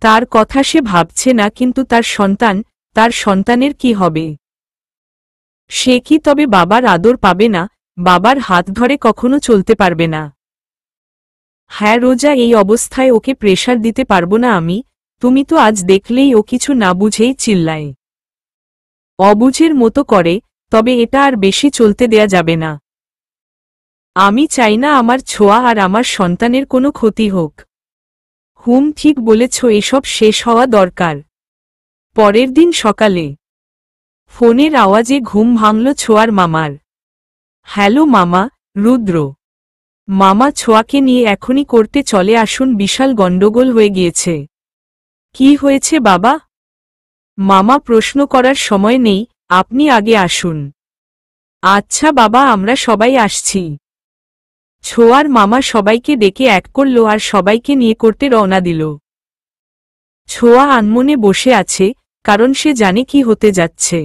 তার কথা সে ভাবছে না, কিন্তু তার সন্তানের কি হবে? সে কি তবে বাবার আদর পাবে না? বাবার হাত ধরে কখনো চলতে পারবে না? হ্যাঁ, রোজা এই অবস্থায় ওকে প্রেশার দিতে পারবো না আমি। তুমি তো আজ দেখলেই ও কিছু না বুঝেই চিল্লায়, অবুঝের মতো করে, তবে এটা আর বেশি চলতে দেয়া যাবে না। আমি চাই না আমার ছোঁয়া আর আমার সন্তানের কোনো ক্ষতি হোক। ঠিক বলেছ, এসব শেষ হওয়া দরকার। পরের দিন সকালে ফোনের আওয়াজে ঘুম ভাঙল ছোঁয়ার মামার। হ্যালো মামা। রুদ্র। মামা, ছোঁয়াকে নিয়ে এখনই করতে চলে আসুন, বিশাল গণ্ডগোল হয়ে গিয়েছে। কি হয়েছে বাবা? মামা প্রশ্ন করার সময় নেই, আপনি আগে আসুন। আচ্ছা বাবা, আমরা সবাই আসছি। ছোঁয়ার মামা সবাইকে ডেকে এক করল আর সবাইকে নিয়ে করতে রওনা দিল। ছোঁয়া আনমনে বসে আছে, কারণ সে জানে কি হতে যাচ্ছে।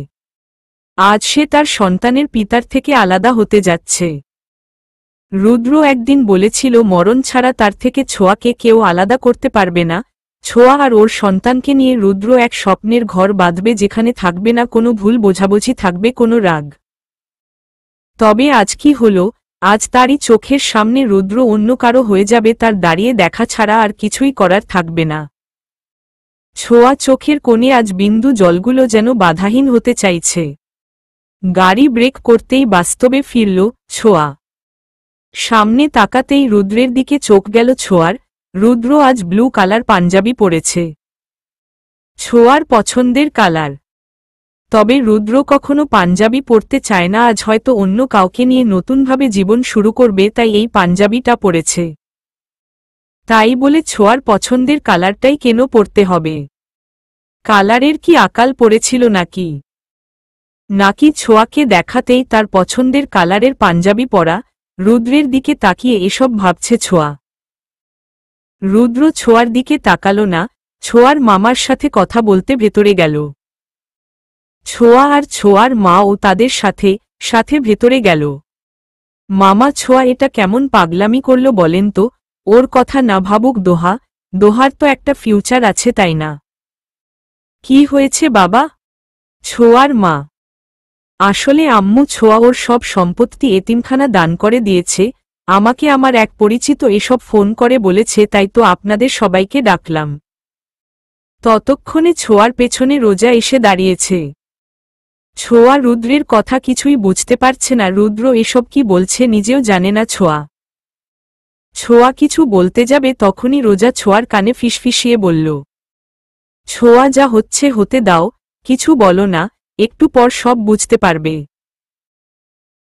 আজ সে তার সন্তানের পিতার থেকে আলাদা হতে যাচ্ছে। রুদ্র একদিন বলেছিল মরণ ছাড়া তার থেকে ছোঁয়াকে কেউ আলাদা করতে পারবে না। ছোঁয়া আর ওর সন্তানকে নিয়ে রুদ্র এক স্বপ্নের ঘর বাঁধবে, যেখানে থাকবে না কোনো ভুল বোঝাবুঝি, থাকবে কোনো রাগ। তবে আজ কি হলো, আজ তারই চোখের সামনে রুদ্র অন্য কারো হয়ে যাবে, তার দাঁড়িয়ে দেখা ছাড়া আর কিছুই করার থাকবে না। ছোঁয়া চোখের কোণে আজ বিন্দু জলগুলো যেন বাধাহীন হতে চাইছে। গাড়ি ব্রেক করতেই বাস্তবে ফিরল ছোঁয়া। সামনে তাকাতেই রুদ্রের দিকে চোখ গেল ছোঁয়ার। রুদ্র আজ ব্লু কালার পাঞ্জাবি পরেছে, ছোঁয়ার পছন্দের কালার। তবে রুদ্র কখনো পাঞ্জাবি পরতে চায় না, আজ হয়তো অন্য কাউকে নিয়ে নতুনভাবে জীবন শুরু করবে, তাই এই পাঞ্জাবিটা পরেছে। তাই বলে ছোঁয়ার পছন্দের কালারটাই কেন পরতে হবে? কালারের কি আকাল পড়েছিল নাকি? নাকি ছোঁয়াকে দেখাতেই তার পছন্দের কালারের পাঞ্জাবি পরা? রুদ্রের দিকে তাকিয়ে এসব ভাবছে ছোঁয়া। রুদ্র ছোঁয়ার দিকে তাকালো না, ছোঁয়ার মামার সাথে কথা বলতে ভেতরে গেল। ছোঁয়া আর ছোঁয়ার মা ও তাদের সাথে সাথে ভেতরে গেল। মামা, ছোঁয়া এটা কেমন পাগলামি করল বলেন তো? ওর কথা না ভাবুক দোহা, দোহার তো একটা ফিউচার আছে, তাই না? কি হয়েছে বাবা? ছোঁয়ার মা, আসলে আম্মু, ছোঁয়া ওর সব সম্পত্তি এতিমখানা দান করে দিয়েছে। আমাকে আমার এক পরিচিত এসব ফোন করে বলেছে, তাই তো আপনাদের সবাইকে ডাকলাম। ততক্ষণে ছোঁয়ার পেছনে রোজা এসে দাঁড়িয়েছে। ছোঁয়া রুদ্রের কথা কিছুই বুঝতে পারছে না। রুদ্র এসব কি বলছে নিজেও জানে না। ছোঁয়া কিছু বলতে যাবে, তখনই রোজা ছোঁয়ার কানে ফিসফিসিয়ে বলল, ছোঁয়া, যা হচ্ছে হতে দাও, কিছু বলো না, একটু পর সব বুঝতে পারবে।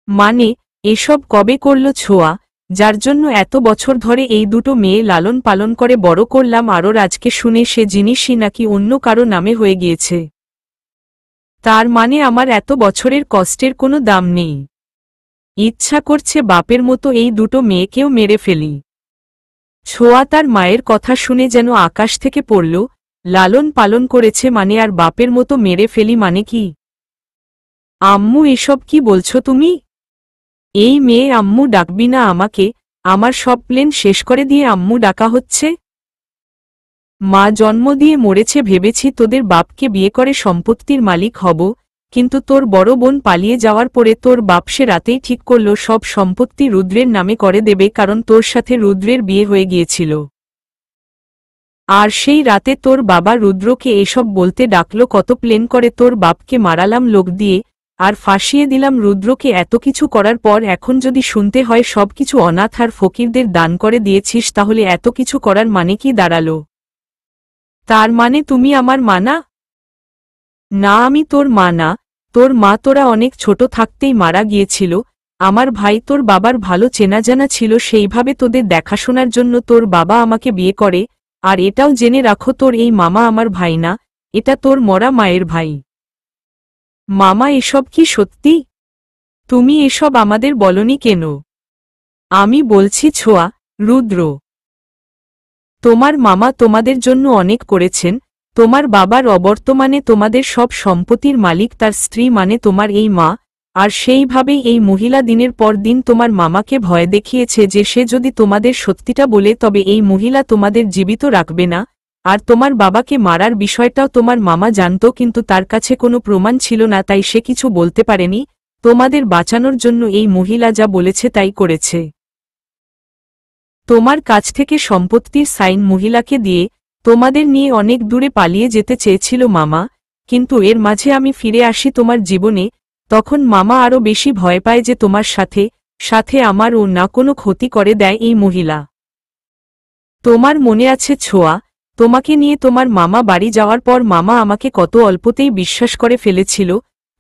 মানে, এসব কবে করল ছোঁয়া, যার জন্য এত বছর ধরে এই দুটো মেয়ে লালন পালন করে বড় করলাম, আরও আজকে শুনে সে জিনিসই নাকি অন্য কারো নামে হয়ে গিয়েছে? তার মানে আমার এত বছরের কষ্টের কোনো দাম নেই? ইচ্ছা করছে বাপের মতো এই দুটো মেয়েকেও মেরে ফেলি। ছোঁয়া তার মায়ের কথা শুনে যেন আকাশ থেকে পড়ল। লালন পালন করেছে মানে, আর বাপের মতো মেরে ফেলি মানে কি? আম্মু, এসব কি বলছো তুমি? এই মেয়ে আম্মু ডাকবি না আমাকে? আমার সব প্ল্যান শেষ করে দিয়ে আম্মু ডাকা হচ্ছে? মা জন্ম দিয়ে মরেছে, ভেবেছি তোদের বাপকে বিয়ে করে সম্পত্তির মালিক হব, কিন্তু তোর বড় বোন পালিয়ে যাওয়ার পরে তোর বাপ সে রাতেই ঠিক করল সব সম্পত্তি রুদ্রের নামে করে দেবে, কারণ তোর সাথে রুদ্রের বিয়ে হয়ে গিয়েছিল। আর সেই রাতে তোর বাবা রুদ্রকে এসব বলতে ডাকলো, কত প্ল্যান করে তোর বাপকে মারালাম লোক দিয়ে, আর ফাঁসিয়ে দিলাম রুদ্রকে। এত কিছু করার পর এখন যদি শুনতে হয় সবকিছু অনাথ আর ফকিরদের দান করে দিয়েছিস, তাহলে এত কিছু করার মানে কি দাঁড়ালো? তার মানে তুমি আমার মা না? না, আমি তোর মা না। তোর মা তোরা অনেক ছোট থাকতেই মারা গিয়েছিল। আমার ভাই তোর বাবার ভালো চেনা জানা ছিল, সেইভাবে তোদের দেখাশোনার জন্য তোর বাবা আমাকে বিয়ে করে। আর এটাও জেনে রাখো, তোর এই মামা আমার ভাই না, এটা তোর মরা মায়ের ভাই। মামা, এসব কি সত্যি? তুমি এসব আমাদের বলনি কেন? আমি বলছি ছোঁয়া, রুদ্র, তোমার মামা তোমাদের জন্য অনেক করেছেন। তোমার বাবার অবর্তমানে তোমাদের সব সম্পত্তির মালিক তার স্ত্রী, মানে তোমার এই মা। আর সেইভাবেই এই মহিলা দিনের পর দিন তোমার মামাকে ভয় দেখিয়েছে যে সে যদি তোমাদের সত্যিটা বলে তবে এই মহিলা তোমাদের জীবিত রাখবে না। আর তোমার বাবাকে মারার বিষয়টাও তোমার মামা জানত, কিন্তু তার কাছে কোনো প্রমাণ ছিল না, তাই সে কিছু বলতে পারেনি। তোমাদের বাঁচানোর জন্য এই মহিলা যা বলেছে তাই করেছে। তোমার কাছ থেকে সম্পত্তির সাইন মহিলাকে দিয়ে তোমাদের নিয়ে অনেক দূরে পালিয়ে যেতে চেয়েছিল মামা, কিন্তু এর মাঝে আমি ফিরে আসি তোমার জীবনে। তখন মামা আরও বেশি ভয় পায় যে তোমার সাথে সাথে আমার ও না কোনো ক্ষতি করে দেয় এই মহিলা। তোমার মনে আছে ছোঁয়া, তোমাকে নিয়ে তোমার মামা বাড়ি যাওয়ার পর মামা আমাকে কত অল্পতেই বিশ্বাস করে ফেলেছিল।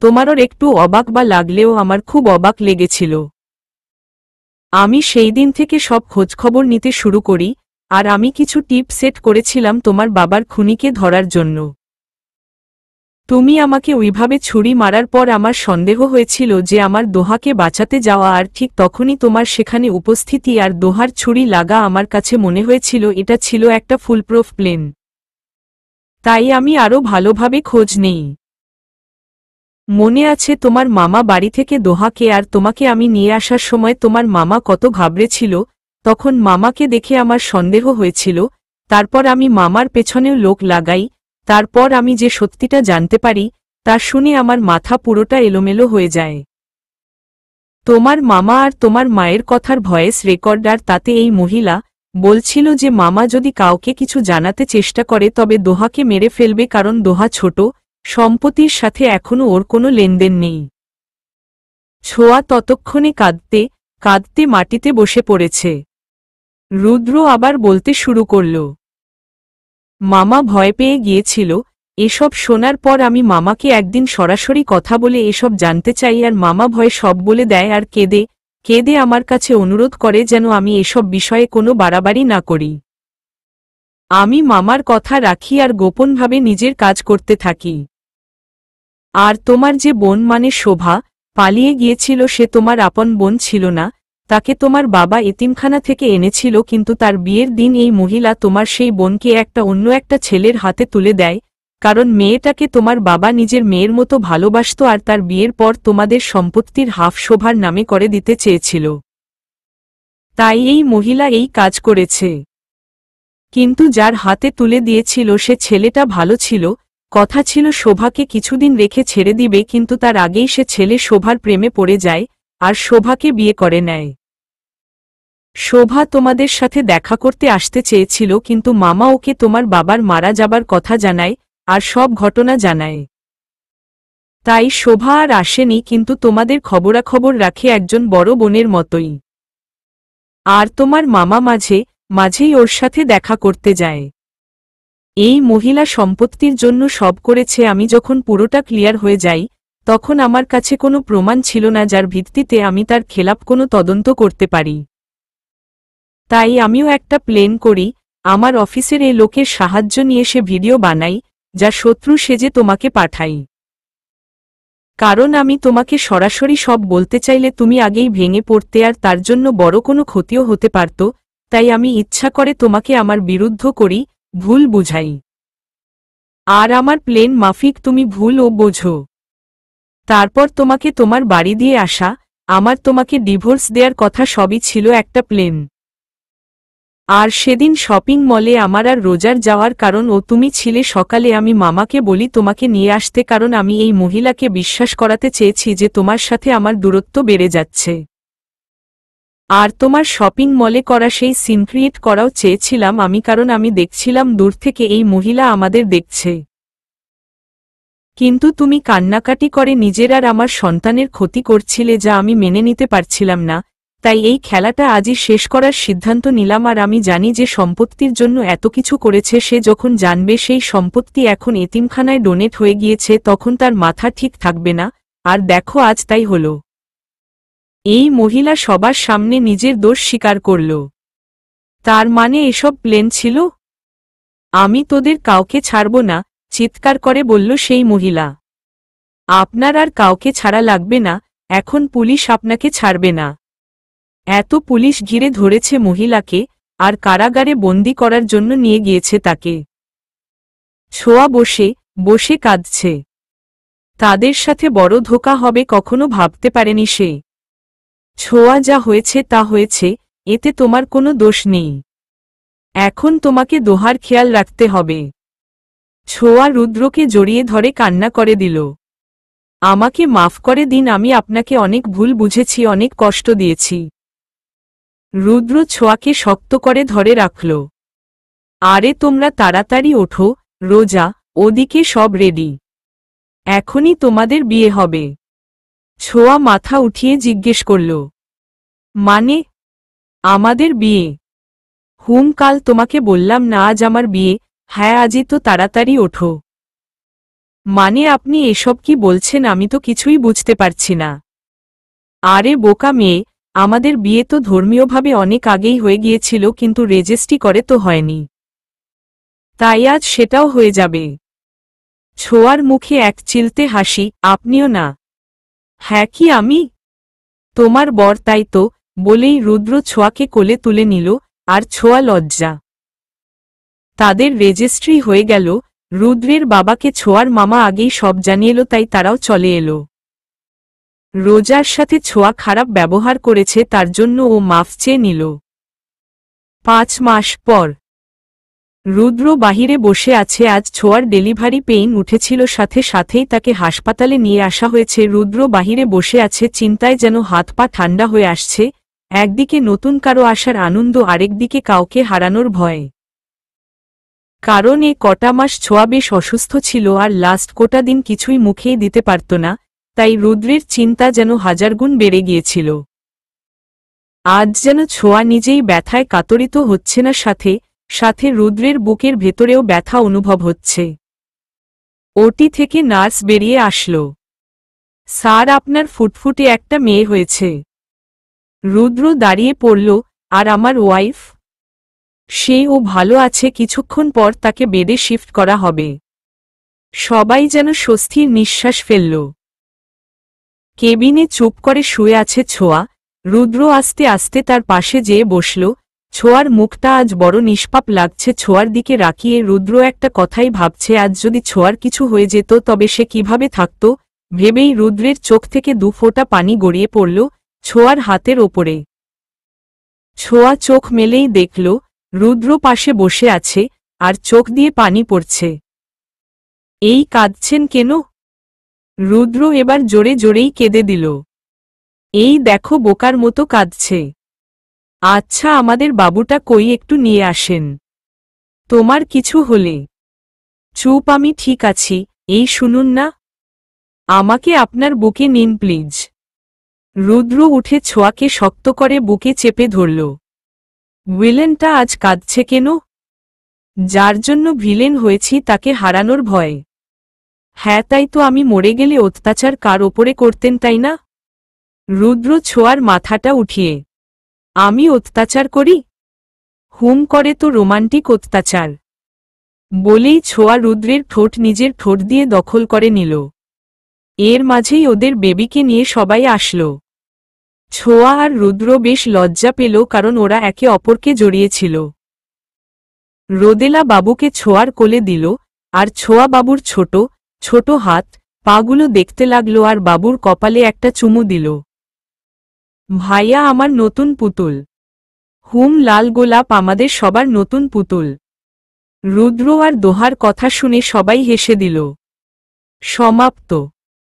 তোমারও একটু অবাক বা লাগলেও আমার খুব অবাক লেগেছিল। আমি সেই দিন থেকে সব খোঁজখবর নিতে শুরু করি, আর আমি কিছু টিপ সেট করেছিলাম তোমার বাবার খুনিকে ধরার জন্য। তুমি আমাকে ওইভাবে ছুরি মারার পর আমার সন্দেহ হয়েছিল যে আমার দোহাকে বাঁচাতে যাওয়া, আর ঠিক তখনই তোমার সেখানে উপস্থিতি আর দোহার ছুরি লাগা আমার কাছে মনে হয়েছিল এটা ছিল একটা ফুলপ্রুফ প্ল্যান। তাই আমি আরও ভালোভাবে খোঁজ নেই। মনে আছে তোমার মামা বাড়ি থেকে দোহাকে আর তোমাকে আমি নিয়ে আসার সময় তোমার মামা কত ঘাবড়েছিল? তখন মামাকে দেখে আমার সন্দেহ হয়েছিল। তারপর আমি মামার পেছনেও লোক লাগাই। তারপর আমি যে সত্যিটা জানতে পারি তা শুনে আমার মাথা পুরোটা এলোমেলো হয়ে যায়। তোমার মামা আর তোমার মায়ের কথার ভয়েস রেকর্ড, আর তাতে এই মহিলা বলছিল যে মামা যদি কাউকে কিছু জানাতে চেষ্টা করে তবে দোহাকে মেরে ফেলবে, কারণ দোহা ছোট, সম্পত্তির সাথে এখনো ওর কোনো লেনদেন নেই। ছোঁয়া ততক্ষণে কাঁদতে কাঁদতে মাটিতে বসে পড়েছে। রুদ্র আবার বলতে শুরু করল, মামা ভয় পেয়ে গিয়েছিল। এসব শোনার পর আমি মামাকে একদিন সরাসরি কথা বলে এসব জানতে চাই, আর মামা ভয়ে সব বলে দেয় আর কেঁদে কেঁদে আমার কাছে অনুরোধ করে যেন আমি এসব বিষয়ে কোনো বাড়াবাড়ি না করি। আমি মামার কথা রাখি আর গোপনভাবে নিজের কাজ করতে থাকি। আর তোমার যে বোন মানে শোভা পালিয়ে গিয়েছিল, সে তোমার আপন বোন ছিল না। তাকে তোমার বাবা এতিমখানা থেকে এনেছিল, কিন্তু তার বিয়ের দিন এই মহিলা তোমার সেই বোনকে অন্য একটা ছেলের হাতে তুলে দেয়, কারণ মেয়েটাকে তোমার বাবা নিজের মেয়ের মতো ভালোবাসত, আর তার বিয়ের পর তোমাদের সম্পত্তির হাফ শোভার নামে করে দিতে চেয়েছিল। তাই এই মহিলা এই কাজ করেছে। কিন্তু যার হাতে তুলে দিয়েছিল সে ছেলেটা ভালো ছিল। কথা ছিল শোভাকে কিছুদিন রেখে ছেড়ে দিবে, কিন্তু তার আগেই সে ছেলে শোভার প্রেমে পড়ে যায় আর শোভাকে বিয়ে করে নেয়। শোভা তোমাদের সাথে দেখা করতে আসতে চেয়েছিল, কিন্তু মামা ওকে তোমার বাবার মারা যাবার কথা জানায় আর সব ঘটনা জানায়। তাই শোভা আর আসেনি, কিন্তু তোমাদের খবরাখবর রাখে একজন বড় বোনের মতোই। আর তোমার মামা মাঝে মাঝেই ওর সাথে দেখা করতে যায়। এই মহিলা সম্পত্তির জন্য সব করেছে। আমি যখন পুরোটা ক্লিয়ার হয়ে যাই তখন আমার কাছে কোনো প্রমাণ ছিল না যার ভিত্তিতে আমি তার খেলাপ কোনো তদন্ত করতে পারি। তাই আমিও একটা প্ল্যান করি। আমার অফিসের এই লোকের সাহায্য নিয়ে সে ভিডিও বানাই, যা শত্রু সেজে তোমাকে পাঠাই। কারণ আমি তোমাকে সরাসরি সব বলতে চাইলে তুমি আগেই ভেঙে পড়তে, আর তার জন্য বড় কোনো ক্ষতিও হতে পারত। তাই আমি ইচ্ছা করে তোমাকে আমার বিরুদ্ধ করি, ভুল বুঝাই। আর আমার প্ল্যান মাফিক তুমি ভুল ও বোঝো। তারপর তোমাকে তোমার বাড়ি দিয়ে আসা, আমার তোমাকে ডিভোর্স দেওয়ার কথা, সবই ছিল একটা প্ল্যান। আর সেদিন শপিং মলে আমার আর রোজার যাওয়ার কারণ তুমি ছিলে। সকালে আমি মামাকে বলি তোমাকে নিয়ে আসতে, কারণ আমি এই মহিলাকে বিশ্বাস করাতে চেয়েছি যে তোমার সাথে আমার দূরত্ব বেড়ে যাচ্ছে। আর তোমার শপিং মলে করা সেই সিন ক্রিয়েট করাও চেয়েছিলাম আমি, কারণ আমি দেখছিলাম দূর থেকে এই মহিলা আমাদের দেখছে। কিন্তু তুমি কান্নাকাটি করে নিজের আর আমার সন্তানের ক্ষতি করছিলে, যা আমি মেনে নিতে পারছিলাম না। তাই এই খেলাটা আজই শেষ করার সিদ্ধান্ত নিলাম। আর আমি জানি যে সম্পত্তির জন্য এত কিছু করেছে, সে যখন জানবে সেই সম্পত্তি এখন এতিমখানায় ডোনেট হয়ে গিয়েছে তখন তার মাথা ঠিক থাকবে না। আর দেখো আজ তাই হল। এই মহিলা সবার সামনে নিজের দোষ স্বীকার করল। তার মানে এসব প্ল্যান ছিল। আমি তোদের কাউকে ছাড়ব না, চিৎকার করে বলল সেই মহিলা। আপনার আর কাউকে ছাড়া লাগবে না, এখন পুলিশ আপনাকে ছাড়বে না। এত পুলিশ ঘিরে ধরেছে মহিলাকে আর কারাগারে বন্দি করার জন্য নিয়ে গিয়েছে তাকে। ছোঁয়া বসে বসে কাঁদছে। তাদের সাথে বড় ধোঁকা হবে কখনো ভাবতে পারেনি সে। ছোঁয়া যা হয়েছে তা হয়েছে, এতে তোমার কোনো দোষ নেই। এখন তোমাকে দোহার খেয়াল রাখতে হবে। ছোঁয়া রুদ্রকে জড়িয়ে ধরে কান্না করে দিল। আমাকে মাফ করে দিন, আমি আপনাকে অনেক ভুল বুঝেছি, অনেক কষ্ট দিয়েছি। রুদ্র ছোঁয়াকে শক্ত করে ধরে রাখল। আরে তোমরা তাড়াতাড়ি ওঠো, রোজা, ওদিকে সব রেডি। এখনই তোমাদের বিয়ে হবে। ছোঁয়া মাথা উঠিয়ে জিজ্ঞেস করল, মানে আমাদের বিয়ে? কাল তোমাকে বললাম না আজ আমার বিয়ে? হ্যাঁ আজই তো, তাড়াতাড়ি ওঠো। মানে আপনি এসব কি বলছেন? আমি তো কিছুই বুঝতে পারছি না। আরে বোকা মেয়ে, আমাদের বিয়ে তো ধর্মীয়ভাবে অনেক আগেই হয়ে গিয়েছিল, কিন্তু রেজিস্ট্রি করে তো হয়নি। তাই আজ সেটাও হয়ে যাবে। ছোঁয়ার মুখে এক চিলতে হাসি, আপনিও না? হ্যাঁ, কি আমি? তোমার বর, তাই তো, বলেই রুদ্র ছোঁয়াকে কোলে তুলে নিল, আর ছোঁয়া লজ্জা। তাদের রেজিস্ট্রি হয়ে গেল। রুদ্রের বাবাকে ছোঁয়ার মামা আগেই সব জানিয়ে এলো, তাই তারাও চলে এলো। রোজার সাথে ছোঁয়া খারাপ ব্যবহার করেছে, তার জন্য ও মাফ চেয়ে নিল। 5 মাস পর রুদ্র বাহিরে বসে আছে। আজ ছোঁয়ার ডেলিভারি পেইন উঠেছিল, সাথে সাথেই তাকে হাসপাতালে নিয়ে আসা হয়েছে। রুদ্র বাহিরে বসে আছে, চিন্তায় যেন হাত পা ঠান্ডা হয়ে আসছে। একদিকে নতুন কারো আসার আনন্দ, আরেকদিকে কাউকে হারানোর ভয়। কারণ এ কটা মাস ছোঁয়া বেশ অসুস্থ ছিল, আর লাস্ট কোটা দিন কিছুই মুখেই দিতে পারত না, তাই রুদ্রের চিন্তা যেন হাজারগুণ বেড়ে গিয়েছিল। আজ যেন ছোঁয়া নিজেই ব্যথায় কাতরিত হচ্ছে না, সাথে সাথে রুদ্রের বুকের ভেতরেও ব্যথা অনুভব হচ্ছে। ওটি থেকে নার্স বেরিয়ে আসল। স্যার, আপনার ফুটফুটে একটা মেয়ে হয়েছে। রুদ্র দাঁড়িয়ে পড়ল। আর আমার ওয়াইফ? ও ভালো আছে, কিছুক্ষণ পর তাকে বেডে শিফট করা হবে। সবাই যেন স্বস্তির নিঃশ্বাস ফেলল। কেবিনে চুপ করে শুয়ে আছে ছোঁয়া। রুদ্র আস্তে আস্তে তার পাশে যেয়ে বসল। ছোঁয়ার মুখটা আজ বড় নিষ্পাপ লাগছে। ছোঁয়ার দিকে রাখিয়ে রুদ্র একটা কথাই ভাবছে, আজ যদি ছোঁয়ার কিছু হয়ে যেত তবে সে কিভাবে থাকত, ভেবেই রুদ্রের চোখ থেকে 2 ফোঁটা পানি গড়িয়ে পড়ল ছোঁয়ার হাতের ওপরে। ছোঁয়া চোখ মেলেই দেখল রুদ্র পাশে বসে আছে, আর চোখ দিয়ে পানি পড়ছে। এই কাঁদছেন কেন? রুদ্র এবার জোরে জোরেই কেঁদে দিল। এই দেখো, বোকার মতো কাঁদছে। আচ্ছা, আমাদের বাবুটা কই, একটু নিয়ে আসেন। তোমার কিছু হলে? চুপ, আমি ঠিক আছি। এই শুনুন না, আমাকে আপনার বুকে নিন প্লিজ। রুদ্র উঠে ছোঁয়াকে শক্ত করে বুকে চেপে ধরল। ভিলেনটা আজ কাঁদছে কেন? যার জন্য ভিলেন হয়েছি তাকে হারানোর ভয়। হ্যাঁ, তাই তো, আমি মরে গেলে অত্যাচার কার ওপরে করতেন, তাই না? রুদ্র ছোঁয়ার মাথাটা উঠিয়ে, আমি অত্যাচার করি? হুম, করে তো, রোমান্টিক অত্যাচার। বলেই ছোঁয়া রুদ্রের ঠোঁট নিজের ঠোঁট দিয়ে দখল করে নিল। এর মাঝেই ওদের বেবিকে নিয়ে সবাই আসল। ছোঁয়া আর রুদ্র বেশ লজ্জা পেল, কারণ ওরা একে অপরকে জড়িয়েছিল। রোদেলা বাবুকে ছোঁয়ার কোলে দিল, আর ছোঁয়া বাবুর ছোট ছোট হাত পাগুলো দেখতে লাগল, আর বাবুর কপালে একটা চুমু দিল। ভাইয়া, আমার নতুন পুতুল। হুম, লাল গোলাপ আমাদের সবার নতুন পুতুল। রুদ্র আর দোহার কথা শুনে সবাই হেসে দিল। সমাপ্ত।